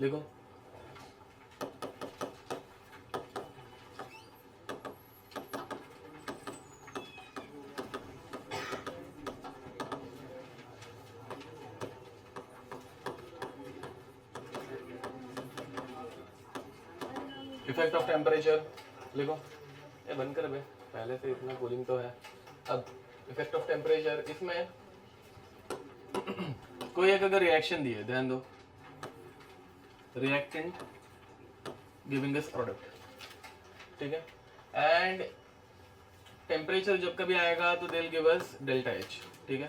लिखो। Effect of temperature लिखो। ये बंद कर बे, पहले से इतना कूलिंग तो है। अब इफेक्ट ऑफ टेम्परेचर, इसमें कोई एक अगर रिएक्शन दी है, ध्यान दो, रिएक्टेंट गिविंग दिस प्रोडक्ट, ठीक है, एंड टेम्परेचर जब कभी आएगा तो they'll give us delta H, ठीक है।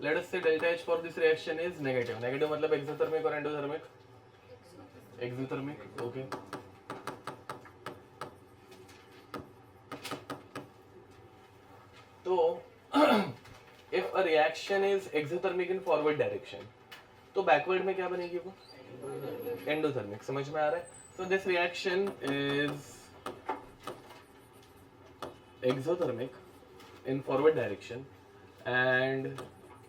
Let us say delta H for this reaction is negative. Negative मतलब एक्सोथर्मिक और एंडोथर्मिक? Exothermic, okay. तो if a reaction is exothermic in forward direction, तो बैकवर्ड में क्या बनेगी वो? एंडोथर्मिक। समझ में आ रहा है? So this reaction is exothermic in forward direction and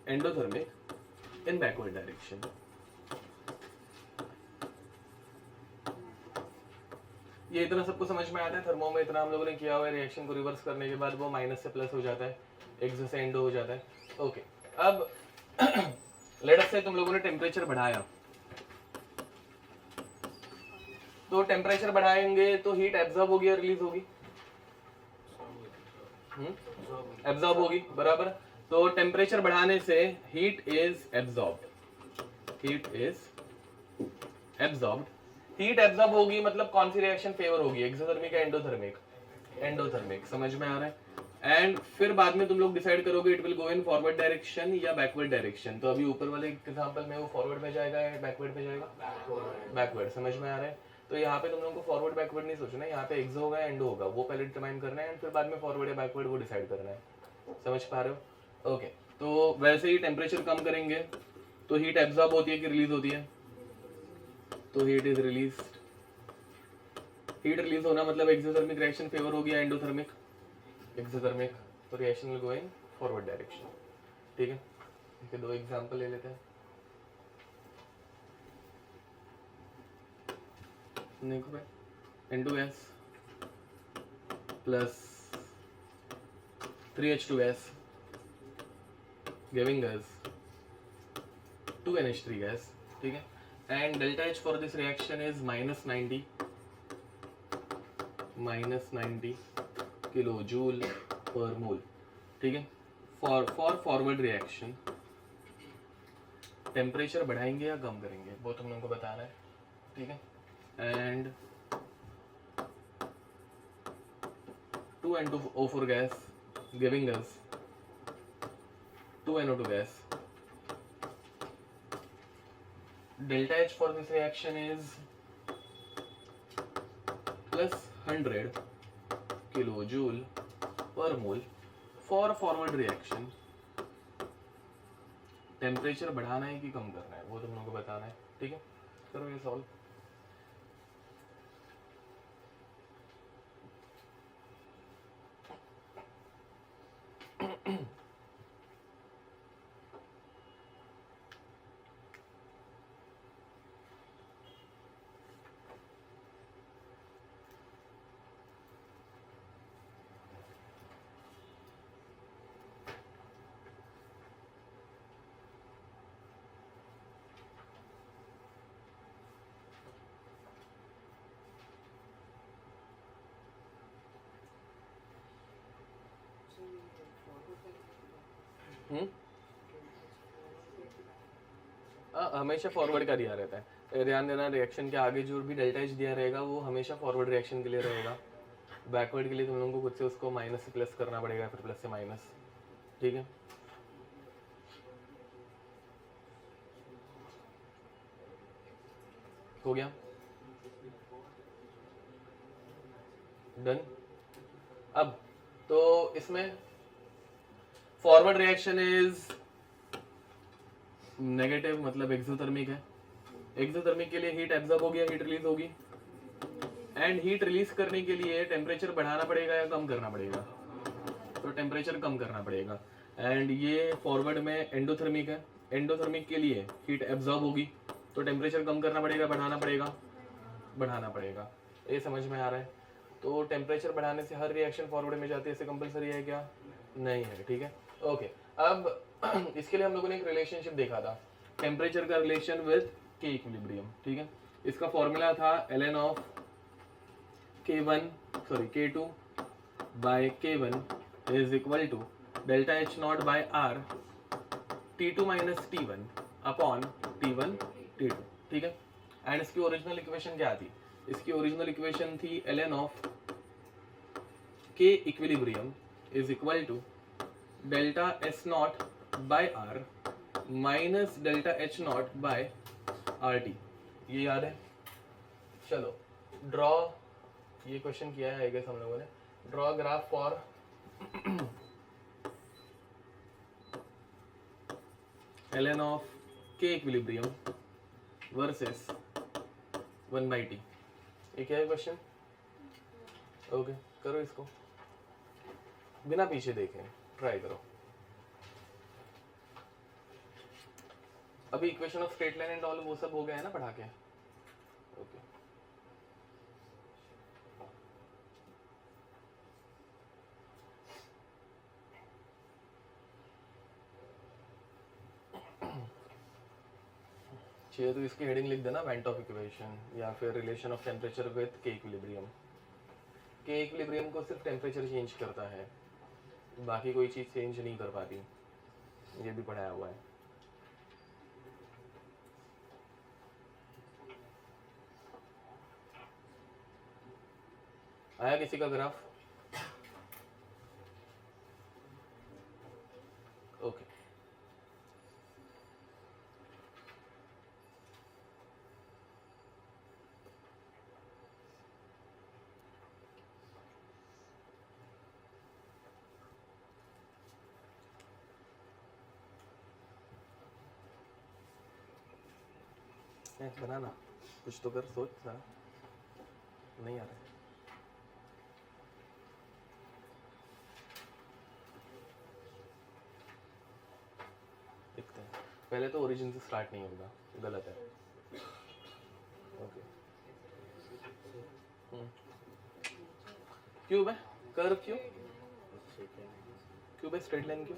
endothermic in backward direction. ये इतना सबको समझ में आता है? थर्मो में इतना हम लोगों ने किया हुआ है, रिएक्शन को रिवर्स करने के बाद वो माइनस से प्लस हो जाता है, एक्सो से एंडो हो जाता है, ओके। अब लेट अस से तुम लोगों ने टेम्परेचर बढ़ाया, तो टेम्परेचर बढ़ाएंगे तो हीट एब्जॉर्ब होगी या रिलीज होगी? एब्जॉर्ब होगी, बराबर। तो टेम्परेचर बढ़ाने से heat is absorbed, heat is absorbed. Heat absorb होगी मतलब कौन सी रिएक्शन फेवर होगी, एक्सोथर्मिक या एंडोथर्मिक? एंडोथर्मिक। समझ में आ रहा है? एंड फिर बाद में तुम लोग डिसाइड करोगे it will go in forward direction या बैकवर्ड डायरेक्शन। तो अभी ऊपर वाले एग्जांपल में वो फॉरवर्ड में जाएगा या बैकवर्ड में जाएगा? बैकवर्ड। समझ में आ रहा है? तो यहाँ पे तुम लोगों को फॉरवर्ड बैकवर्ड नहीं सोचना है, यहाँ पे एक्सो होगा एंडो होगा, वो पहले डिटरमाइन करना है, एंड फिर बाद में फॉरवर्ड या बैकवर्ड वो डिसाइड करना है। समझ पा रहे हो? ओके। तो वैसे ही टेम्परेचर कम करेंगे तो हीट एब्जॉर्ब होती है कि रिलीज होती है? तो heat is release. Heat release होना मतलब एक्सोथर्मिक रिएक्शन फेवर होगी या एंडोथर्मिक? एक्सोथर्मिक। तो reaction will go in forward direction, ठीक है। इसके दो एग्जांपल ले लेते हैं। देखो भाई, N2S plus 3H2S giving us 2NH3 gas, ठीक है। And delta H for this reaction is -90 kilojoule per mole, ठीक है। फॉर फॉरवर्ड रिएक्शन टेम्परेचर बढ़ाएंगे या कम करेंगे वो तुम लोगों को बताना है, ठीक है। And 2N2O4 gas giving us 2NO2 gas. Delta H for this reaction is plus 100 kilojoule per mole. For forward reaction temperature बढ़ाना है कि कम करना है वो तुम लोगों को बताना है, ठीक है। करो ये सॉल्व। हमेशा फॉरवर्ड का दिया रहता है, ध्यान देना। रिएक्शन के आगे जो भी डेल्टा एच दिया रहेगा वो हमेशा फॉरवर्ड रिएक्शन के लिए रहेगा। बैकवर्ड के लिए तुम लोगों को खुद से उसको माइनस से प्लस करना पड़ेगा, फिर प्लस से माइनस, ठीक है। हो गया, डन। अब तो इसमें फॉरवर्ड रिएक्शन इज नेगेटिव मतलब एक्सोथर्मिक है। एक्सोथर्मिक के लिए हीट एब्जॉर्ब होगी या हीट रिलीज होगी? एंड हीट रिलीज करने के लिए टेम्परेचर बढ़ाना पड़ेगा या कम करना पड़ेगा? तो टेम्परेचर कम करना पड़ेगा। एंड ये फॉरवर्ड में एंडोथर्मिक है। एंडोथर्मिक के लिए हीट एब्जॉर्ब होगी तो टेम्परेचर कम करना पड़ेगा, बढ़ाना पड़ेगा, बढ़ाना पड़ेगा। ये समझ में आ रहा है? तो टेम्परेचर बढ़ाने से हर रिएक्शन फॉरवर्ड में जाती है, ऐसे कंपलसरी है क्या? नहीं है, ठीक है। ओके, अब इसके लिए हम लोगों ने एक रिलेशनशिप देखा था, टेम्परेचर का रिलेशन विद के इक्विलिब्रियम, ठीक है। इसका फॉर्मूला था ln of K2 by K1 is equal to delta H not by R T2 minus T1 upon T1 T2, ठीक है। एंड इसकी ओरिजिनल इक्वेशन क्या थी? इसकी ओरिजिनल इक्वेशन थी ln of K equilibrium is equal to delta S not by R minus delta H not by R T. ये याद है? चलो ड्रॉ, ये क्वेश्चन किया है आई गेस हम लोगों ने। Draw graph for ln of K equilibrium versus 1/t। ये क्या है क्वेश्चन? ओके, करो इसको बिना पीछे देखे, ट्राई करो। अभी equation of straight line and all वो सब हो गया है ना पढ़ा के? ओके, चाहिए तो इसकी हेडिंग लिख देना, वेंट ऑफ इक्वेशन या फिर रिलेशन ऑफ टेम्परेचर विद के इक्विलिब्रियम। के इक्विलिब्रियम को सिर्फ टेम्परेचर चेंज करता है, बाकी कोई चीज़ चेंज नहीं कर पाती, ये भी पढ़ाया हुआ है। आया किसी का ग्राफ? ओके, बनाना कुछ तो कर, सोच सा, नहीं आ रहा है। देखते हैं, पहले तो ओरिजिन से स्टार्ट नहीं होगा, गलत है। ओके, क्यूब है, कर्व क्यों? क्यूब है, स्ट्रेट लाइन क्यों?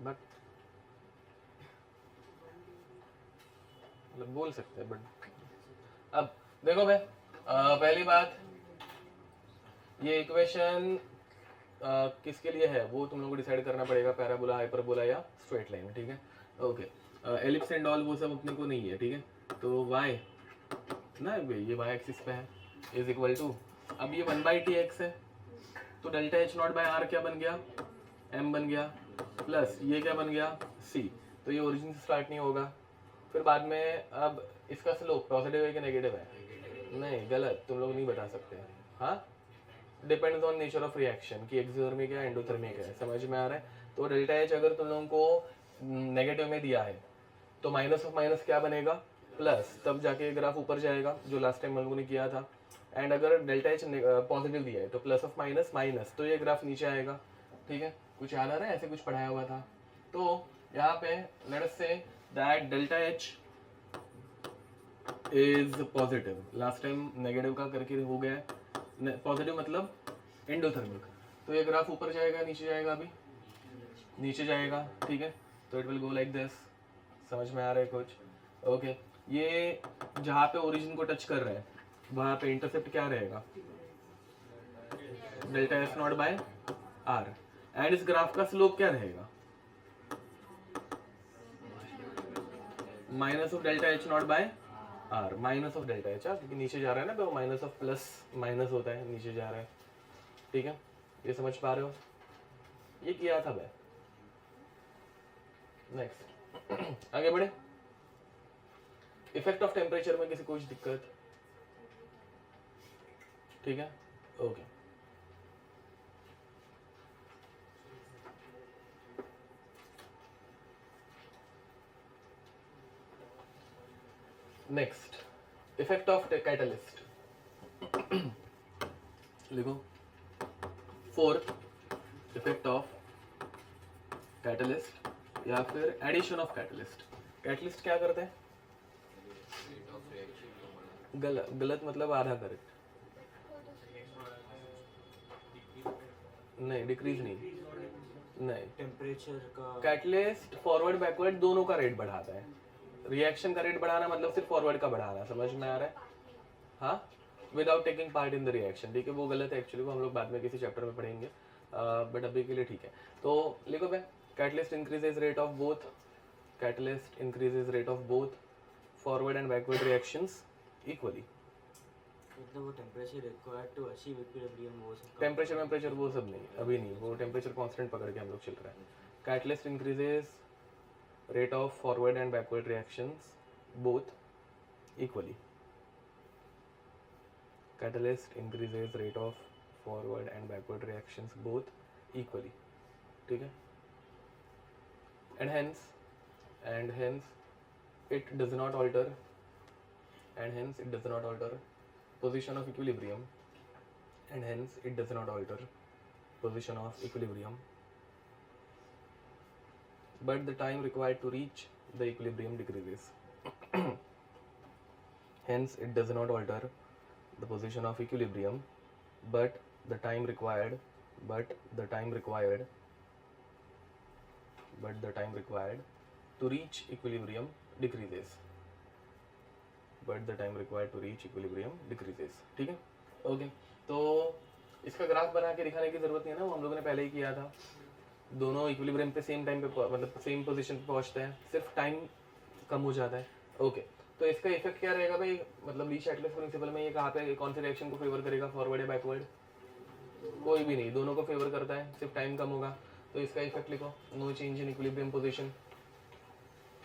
बट मतलब बोल सकते हैं, बट अब देखो भाई, पहली बात, ये इक्वेशन किसके लिए है वो तुम लोगों को डिसाइड करना पड़ेगा, पैराबोला, हाइपरबोला या स्ट्रेट लाइन, ठीक है। ओके, एलिप्स एंड ऑल वो सब अपने को नहीं है, ठीक है। तो y ना, ये y एक्सिस पे है, इज इक्वल टू, अब ये 1/tx है, तो delta H not by R क्या बन गया? m बन गया, प्लस ये क्या बन गया? c। तो ये ओरिजिन से स्टार्ट नहीं होगा, फिर बाद में। अब इसका स्लोप पॉजिटिव है कि नेगेटिव है? नहीं, गलत, तुम लोग नहीं बता सकते। हाँ, depends on nature of reaction कि एक्सोथर्मिक है एंडोथर्मिक है, समझ में आ रहा है? तो डेल्टा एच अगर तुम लोगों को नेगेटिव में दिया है तो माइनस ऑफ माइनस क्या बनेगा? प्लस, तब जाके ग्राफ ऊपर जाएगा, जो लास्ट टाइम हम लोगों ने किया था। एंड अगर डेल्टा एच पॉजिटिव दिया है तो प्लस ऑफ माइनस माइनस, तो ये ग्राफ नीचे आएगा, ठीक है। कुछ याद आ रहा है? ऐसे कुछ पढ़ाया हुआ था। तो यहाँ पे late us say that delta H is positive, last time negative का करके हो गया है, पॉजिटिव मतलब एंडोथर्मिक। तो ये ग्राफ ऊपर जाएगा नीचे जाएगा? अभी नीचे जाएगा, ठीक है। तो it will go like this, समझ में आ रहा है कुछ? ओके, ये जहाँ पे ओरिजिन को टच कर रहा है वहाँ पे इंटरसेप्ट क्या रहेगा? Delta S not by R. And इस ग्राफ का स्लोप क्या रहेगा? Minus of delta H not by R, minus of delta H, क्योंकि नीचे जा रहा है ना, तो माइनस ऑफ प्लस माइनस होता है, नीचे जा रहा है, ठीक है। ये समझ पा रहे हो? ये किया था भाई। नेक्स्ट आगे बढ़े। इफेक्ट ऑफ टेम्परेचर में किसी को कुछ दिक्कत? ठीक है, okay. Next, effect of catalyst लिखो। फोर्थ, इफेक्ट ऑफ कैटलिस्ट या फिर एडिशन ऑफ कैटलिस्ट। कैटलिस्ट क्या करता है? गलत मतलब आधा करेक्ट, नहीं डिक्रीज नहीं टेम्परेचर का कैटलिस्ट फॉरवर्ड बैकवर्ड दोनों का रेट बढ़ाता है। रिएक्शन का रेट बढ़ाना मतलब सिर्फ फॉरवर्ड का बढ़ाना, समझ में आ रहा है? हाँ, without taking part in the reaction, ठीक है, वो गलत है एक्चुअली, वो हम लोग बाद में किसी चैप्टर में पढ़ेंगे, बट अभी के लिए ठीक है। तो लिखो भाई, catalyst increases rate of both, catalyst increases rate of both forward and backward reactions equally. मतलब वो temperature required to achieve equilibrium वो सब टेम्परेचर वो सब नहीं, अभी नहीं, वो टेम्परेचर कांस्टेंट पकड़ के हम लोग चल रहे हैं। Catalyst increases rate of forward and backward reactions both equally. Catalyst increases rate of forward and backward reactions both equally, ठीक है। And hence it does not alter, and hence it does not alter position of equilibrium, and hence it does not alter position of equilibrium, but the time required to reach the equilibrium decreases. Hence it does not alter the position of equilibrium, but the time required to reach equilibrium decreases, but the time required to reach equilibrium decreases, ठीक है। Okay, तो इसका graph बना के दिखाने की जरूरत नहीं है ना, वो हम लोगों ने पहले ही किया था। दोनों इक्विलिब्रियम पे सेम टाइम पे मतलब सेम पोजीशन पे पहुंचते हैं, सिर्फ टाइम कम हो जाता है। ओके, तो इसका इफेक्ट क्या रहेगा भाई, मतलब ली शैटलेस प्रिंसिपल में ये कहाँ पे कौन से रिएक्शन को फेवर करेगा, फॉरवर्ड या बैकवर्ड? कोई भी नहीं, दोनों को फेवर करता है, सिर्फ टाइम कम होगा। तो इसका इफेक्ट लिखो, no change in equilibrium position,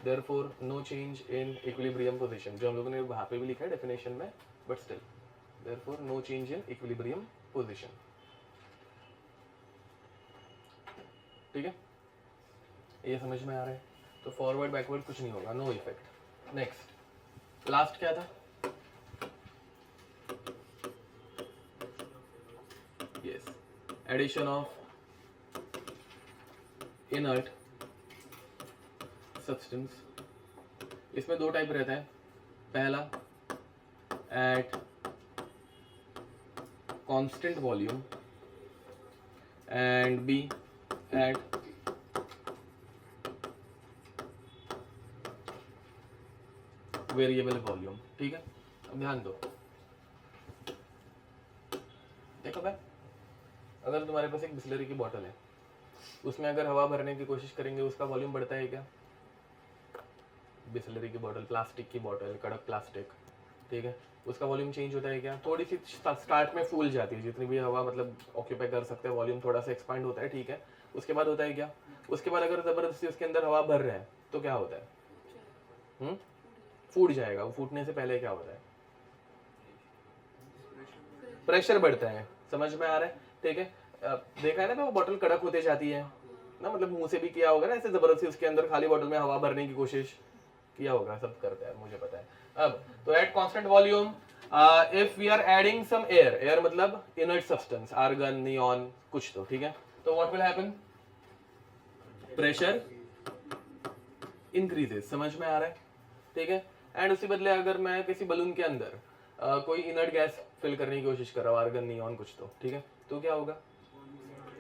therefore no change in equilibrium position, जो हम लोगों ने वहाँ पे भी लिखा है डेफिनेशन में, but still therefore no change in equilibrium position, ठीक है, ये समझ में आ रहा है? तो फॉरवर्ड बैकवर्ड कुछ नहीं होगा, नो इफेक्ट। नेक्स्ट लास्ट क्या था? Yes, addition of inert substance. इसमें दो टाइप रहता है, पहला at constant volume and B at variable volume, ठीक है। अब ध्यान दो, देखो भाई, अगर तुम्हारे पास एक बिस्लरी की बोतल है, उसमें अगर हवा भरने की कोशिश करेंगे, उसका वॉल्यूम बढ़ता है क्या? बिस्लरी की बोतल, प्लास्टिक की बोतल, कड़क प्लास्टिक, ठीक है, उसका वॉल्यूम चेंज होता है क्या? थोड़ी सी स्टार्ट में फूल जाती है, जितनी भी हवा मतलब ऑक्यूपाई कर सकते हैं, वॉल्यूम थोड़ा सा एक्सपांड होता है, ठीक है। उसके बाद होता है क्या? उसके बाद अगर जबरदस्ती उसके अंदर हवा भर रहे हैं तो क्या होता है? फूट जाएगा। वो फूटने से पहले क्या होता है? प्रेशर बढ़ता है, समझ में आ रहा है? ठीक है, देखा है ना, वो बोतल कड़क होते जाती है ना, मतलब मुंह से भी किया होगा ना, ऐसे जबरदस्ती उसके अंदर खाली बोतल में हवा भरने की कोशिश किया होगा, सब करता है, मुझे पता है। अब तो at constant volume if we are adding some air, air मतलब इनर्ट सब्सटेंस, आर्गन, नियॉन, कुछ तो, ठीक है, तो what will happen? Pressure increases, समझ में आ रहा है? ठीक है, एंड उसी बदले अगर मैं किसी बलून के अंदर कोई इनर्ट गैस फिल करने की कोशिश कर रहा हूँ, आर्गन, नियॉन, कुछ तो, ठीक है, तो क्या होगा?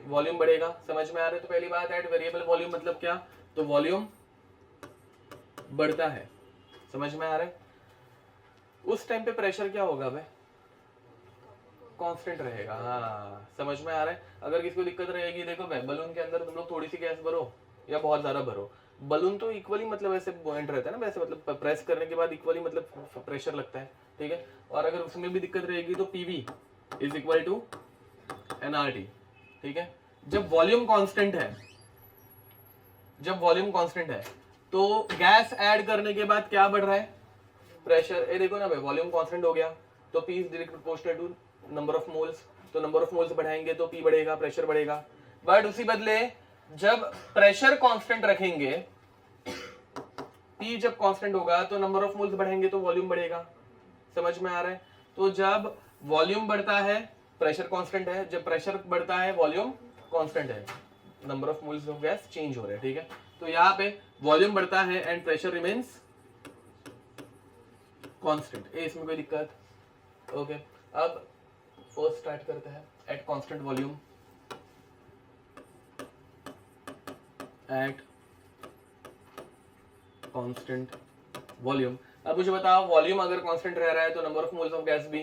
वॉल्यूम बढ़ेगा, समझ में आ रहा है? तो पहली बात एट वेरिएबल वॉल्यूम मतलब क्या? तो वॉल्यूम बढ़ता है, समझ में आ रहा है? उस टाइम पे प्रेशर क्या होगा भाई? कांस्टेंट रहेगा। हाँ, समझ में आ रहा है? अगर किसी को दिक्कत रहेगी, देखो भाई, बलून के अंदर तुम लोग थोड़ी सी गैस भरो या बहुत ज्यादा भरो, बलून तो इक्वली मतलब ऐसे बॉइंट रहता है ना, वैसे मतलब प्रेस करने के बाद इक्वली मतलब प्रेशर लगता है, ठीक है। और अगर उसमें भी दिक्कत रहेगी तो PV is equal to nRT, ठीक है। जब वॉल्यूम कांस्टेंट है, तो गैस ऐड करने के बाद क्या बढ़ रहा है? प्रेशर। ये देखो ना भाई, वॉल्यूम कांस्टेंट हो गया तो P is directly proportional to number of moles, तो नंबर ऑफ मोल्स बढ़ाएंगे तो P बढ़ेगा, प्रेशर बढ़ेगा। बट उसी बदले जब प्रेशर कांस्टेंट रखेंगे, P जब कांस्टेंट होगा तो नंबर ऑफ मोल्स बढ़ेंगे तो वॉल्यूम बढ़ेगा, समझ में आ रहा है? तो जब वॉल्यूम बढ़ता है प्रेशर कांस्टेंट है, जब प्रेशर बढ़ता है वॉल्यूम कांस्टेंट है, number of moles of gas change हो रहे हैं, ठीक है। तो यहाँ पे वॉल्यूम बढ़ता है एंड प्रेशर रिमेन्स कांस्टेंट। इसमें कोई दिक्कत? ओके अब फर्स्ट स्टार्ट करते हैं eight constant volume, eight constant volume. अब मुझे बताओ वॉल्यूम अगर कांस्टेंट रह रहा है तो number of moles of gas भी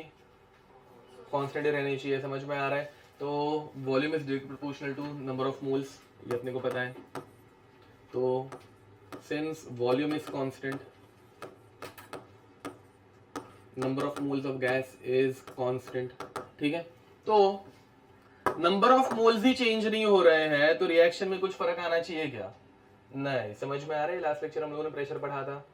कांस्टेंट ही रहनी चाहिए, समझ में आ रहा है? तो volume is directly proportional to number of moles, ये अपने को पता है। तो since volume is constant, number of moles of gas is constant, ठीक है? तो नंबर ऑफ मोल्स ही चेंज नहीं हो रहे हैं तो रिएक्शन में कुछ फर्क आना चाहिए क्या? नहीं, समझ में आ रहा है? लास्ट लेक्चर हम लोगों ने प्रेशर पढ़ा था,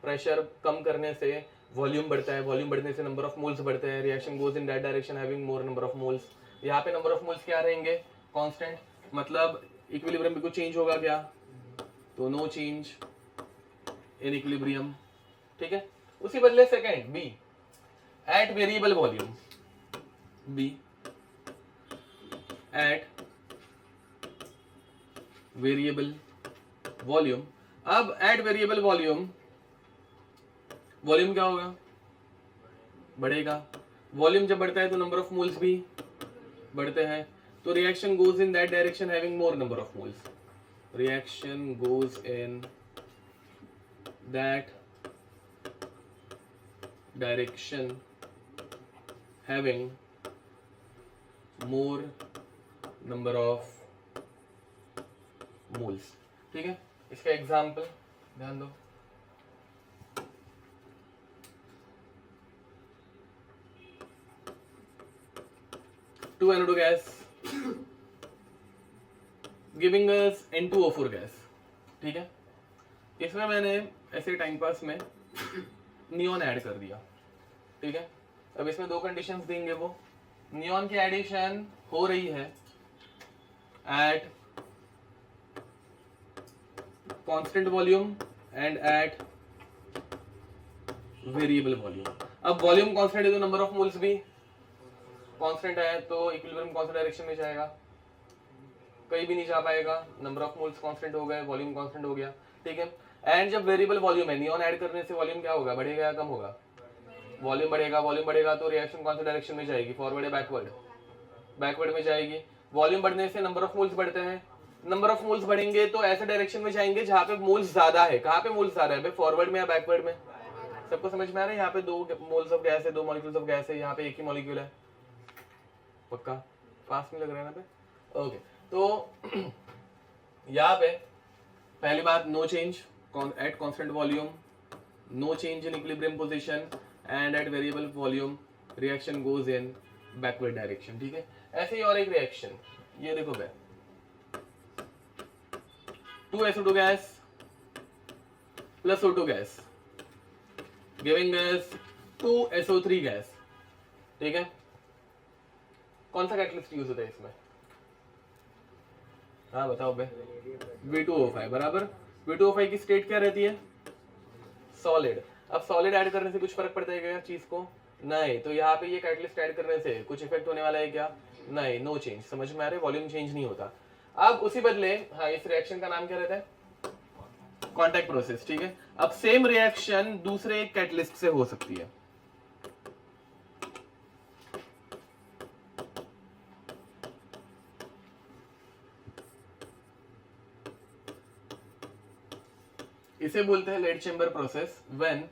प्रेशर कम करने से वॉल्यूम बढ़ता है, वॉल्यूम बढ़ने से नंबर ऑफ मोल्स बढ़ते हैं, reaction goes in that direction having more number of moles. यहाँ पे नंबर ऑफ मोल्स क्या रहेंगे? कांस्टेंट, मतलब इक्विलिब्रियम में कुछ चेंज होगा क्या? तो नो चेंज इन इक्विलिब्रियम, ठीक है? उसी बदले second B, at variable volume, B at variable volume. अब एट वेरिएबल वॉल्यूम, वॉल्यूम क्या होगा? बढ़ेगा। वॉल्यूम जब बढ़ता है तो नंबर ऑफ मोल्स भी बढ़ते हैं, तो reaction goes in that direction having more number of moles, reaction goes in that direction having more number of moles, ठीक है? इसका एग्जाम्पल ध्यान दो। Two NO2 gas giving us N2O4 gas, ठीक है? इसमें मैंने ऐसे टाइम पास में नियॉन ऐड कर दिया, ठीक है? अब इसमें दो कंडीशंस देंगे, वो नियॉन की एडिशन हो रही है at constant volume and at variable volume. अब वॉल्यूम कांस्टेंट है तो नंबर ऑफ मोल्स भी कांस्टेंट है, तो इक्विलिब्रियम कौन सा डायरेक्शन में जाएगा? कहीं भी नहीं जा पाएगा। नंबर ऑफ मोल्स कांस्टेंट हो गए, वॉल्यूम कांस्टेंट हो गया, ठीक है? एंड जब वेरिएबल वॉल्यूम है, नियॉन ऐड करने से वॉल्यूम क्या होगा? बढ़ेगा या कम होगा? वॉल्यूम बढ़ेगा। वॉल्यूम बढ़ेगा तो रिएक्शन कौन सा डायरेक्शन में जाएगी? फॉरवर्ड या बैकवर्ड? बैकवर्ड में जाएगी। वॉल्यूम बढ़ने से नंबर ऑफ मोल्स बढ़ते हैं, नंबर ऑफ मोल्स बढ़ेंगे तो ऐसे डायरेक्शन में जाएंगे जहां पे मोल्स ज्यादा है। कहां पे मोल्स ज्यादा है? फॉरवर्ड में या बैकवर्ड में? सबको समझ में आ रहा है? यहाँ पे दो मोल्स ऑफ गैस है, दो मॉलिक्यूल्स ऑफ गैस है, यहाँ पे एक ही मॉलिक्यूल है। पक्का? फास्ट नहीं लग रहा है ना पे? ओके, तो यहाँ पे पहली बात, no change at constant volume, no change in equilibrium position, and at variable volume reaction goes in backward direction, ठीक है? ऐसे ही और एक रिएक्शन, ये देखो बे, 2SO2 gas plus O2 gas giving us 2SO3 gas, ठीक है? कौन सा कैटलिस्ट यूज होता है इसमें? हाँ बताओ बे। V2O5 बराबर। V2O5 की स्टेट क्या रहती है? सॉलिड। अब सॉलिड ऐड करने से कुछ फर्क पड़ता है क्या चीज को? नहीं। तो यहाँ पे ये कैटलिस्ट ऐड करने से कुछ इफेक्ट होने वाला है क्या? नहीं, नो चेंज। समझ में आ रहा है? वॉल्यूम चेंज नहीं होता। अब उसी बदले, हाँ, इस रिएक्शन का नाम क्या रहता है? कॉन्टैक्ट प्रोसेस, ठीक है? अब सेम रिएक्शन दूसरे एक कैटलिस्ट से हो सकती है। इसे बोलते हैं lead chamber process when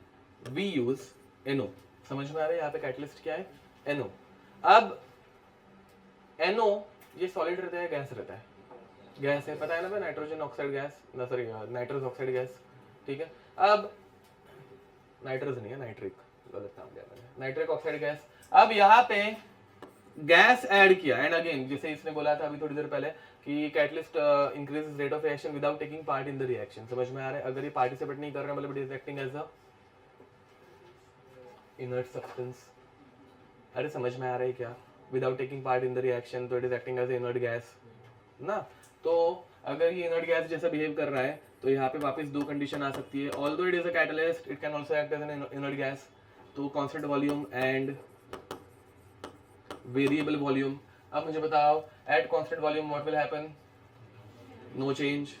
we use NO। समझ में आ रहा है? यहाँ पे कैटलिस्ट क्या है? NO। अब NO ये सॉलिड रहता है, गैस रहता है? गैस है, पता है ना? नाइट्रोजन ऑक्साइड गैस, ना सॉरी नाइट्रस ऑक्साइड गैस, ठीक है? अब नाइट्रस नहीं है, नाइट्रिक, गलत नाम दिया मैंने, नाइट्रिक ऑक्साइड गैस। अब यहाँ पे गैस ऐड किया, एंड अगेन जैसे इसने बोला था अभी थोड़ी देर पहले कि catalyst increases rate of reaction without taking part in the reaction. समझ में आ रहा है? अगर ये पार्टिसिपेट नहीं कर रहा मतलब it is acting as a inert substance. अरे समझ में आ रहा है क्या? Without taking part in the reaction तो it is acting as a inert gas ना। तो अगर ये इनर्ट गैस जैसा बिहेव कर रहा है तो यहाँ पे वापस दो कंडीशन आ सकती है। Although it is a catalyst, it can also act as an inert gas. तो constant volume and variable volume. अब मुझे बताओ at constant volume what will happen? No change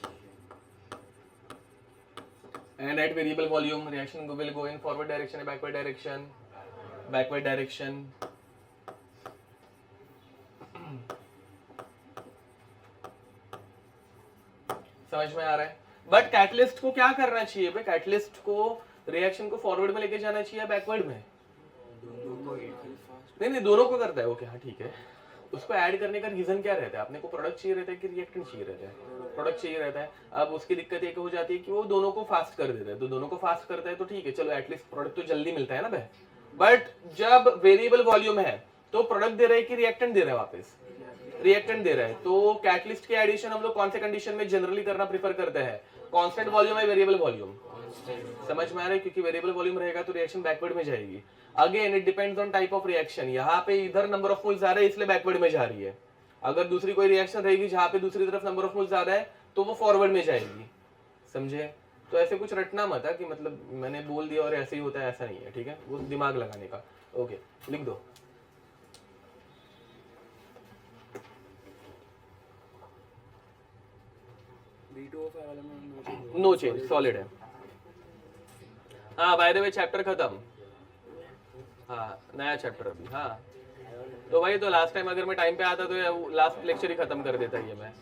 and at variable volume reaction will go in forward direction and backward direction, backward direction. समझ में आ रहा है? But catalyst को क्या करना चाहिए भाई? कैटलिस्ट को रिएक्शन को फॉरवर्ड में लेके जाना चाहिए बैकवर्ड में? नहीं, दोनों को करता है। ओके, हाँ ठीक है। उसको ऐड करने का रीजन क्या रहता है? अपने को प्रोडक्ट चाहिए रहता है कि रिएक्टेंट चाहिए रहता है? प्रोडक्ट चाहिए रहता है। अब उसकी दिक्कत एक हो जाती है कि वो दोनों को फास्ट कर देता है। तो दोनों को फास्ट करता है तो ठीक है, चलो एटलीस्ट प्रोडक्ट तो जल्दी मिलता है ना भाई। बट जब वेरिएबल वॉल्यूम है तो प्रोडक्ट दे रहा है कि रिएक्टेंट दे रहा है? वापस रिएक्टेंट दे रहा है। तो कैटलिस्ट की एडिशन हम लोग कौन से कंडीशन में जनरली करना प्रेफर करते हैं? कांस्टेंट वॉल्यूम है वेरिएबल वॉल्यूम? समझ में आ रहा है? क्योंकि वेरिएबल वॉल्यूम रहेगा तो रिएक्शन बैकवर्ड में जाएगी। Again it depends on type of reaction. यहाँ पे इधर नंबर ऑफ मोल्स आ रहा है इसलिए बैकवर्ड में जा रही है। अगर दूसरी कोई रिएक्शन रहेगी जहाँ पे दूसरी तरफ नंबर ऑफ मोल्स आ रहा है तो वो फॉरवर्ड में जाएगी। समझे? तो ऐसे कुछ रटना मत है कि मतलब मैंने बोल दिया और ऐसे ही होता है, ऐसा नहीं है। ठीक है, वो दिमाग लगाने का। ओके, लिख दो। नो चेंज, सॉलिड है। हाँ, बाय द वे चैप्टर खत्म। हाँ, नया चैप्टर अभी। हाँ, तो भाई तो लास्ट टाइम अगर मैं टाइम पे आता तो लास्ट लेक्चर ही खत्म कर देता ये मैं।